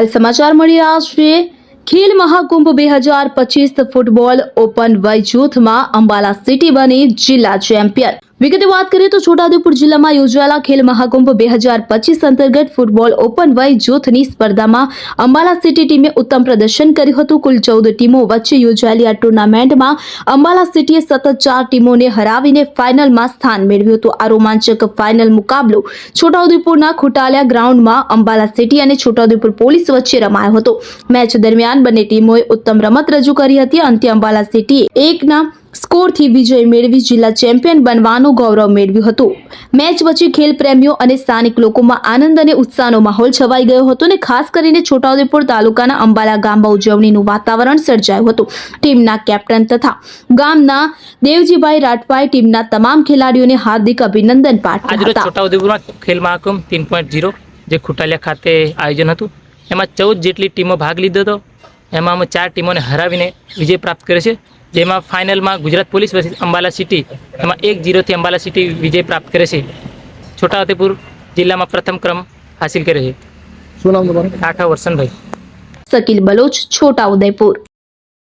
હાલ સમાચાર મળી રહ્યા છે ખેલ મહાકુંભ 2025 ફૂટબોલ ઓપન વય જૂથમાં અંબાલા સિટી બની જિલ્લા ચેમ્પિયન। વિગતે વાત કરીએ તો છોટાઉદેપુર જિલ્લામાં યોજાયેલા ખેલ મહાકુંભ 2025 અંતર્ગત ફૂટબોલ ઓપન વય જૂથની સ્પર્ધામાં અંબાલા સિટી ટીમે ઉત્તમ પ્રદર્શન કર્યું હતું। કુલ 14 ટીમો વચ્ચે યોજાયેલી આ ટુર્નામેન્ટમાં અંબાલા સિટીએ સતત 4 ટીમોને હરાવીને ફાઇનલમાં સ્થાન મેળવ્યું હતું। આ રોમાંચક ફાઇનલ મુકાબલો છોટાઉદેપુરના ખોટાલિયા ગ્રાઉન્ડમાં અંબાલા સિટી અને છોટાઉદેપુર પોલીસ વચ્ચે રમાયો હતો। મેચ દરમિયાન બંને ટીમોએ ઉત્તમ રમત રજૂ કરી હતી। અંતે અંબાલા સિટીએ 1 સ્કોરથી વિજય મેળવી જિલ્લા ચેમ્પિયન બનવાનું ગૌરવ મેળવ્યું હતું। મેચ પછી ખેલ પ્રેમીઓ અને સ્થાનિક લોકોમાં આનંદ અને ઉત્સાહનો માહોલ છવાઈ ગયો હતો અને ખાસ કરીને છોટાઉદેપુર તાલુકાના અંબાલા ગામમાં ઉજવણીનું વાતાવરણ સર્જાયું હતું। ટીમના કેપ્ટન તથા ગામના દેવજીભાઈ રાઠવાએ ટીમના તમામ ખેલાડીઓને હાર્દિક અભિનંદન પાઠવ્યા હતા। છોટાઉદેપુરમાં ખેલ મહાકુંભ 3.0 જે ખોટાલિયા ખાતે આયોજન હતું, એમાં 14 જેટલી ટીમો ભાગ લીધો હતો। એમાં અમે 4 ટીમોને હરાવીને વિજય પ્રાપ્ત કર્યો છે, જેમાં ફાઇનલમાં Gujarat police versus Ambala city, એમાં 1-0 અંબાલા સિટી વિજય પ્રાપ્ત કરે છે। છોટાઉદેપુર જિલ્લામાં પ્રથમ ક્રમ હાસિલ કર્યો છે। શું નામ તમારું? રાઠવા વરસનભાઈ। શકીલ બલોચ, છોટાઉદેપુર।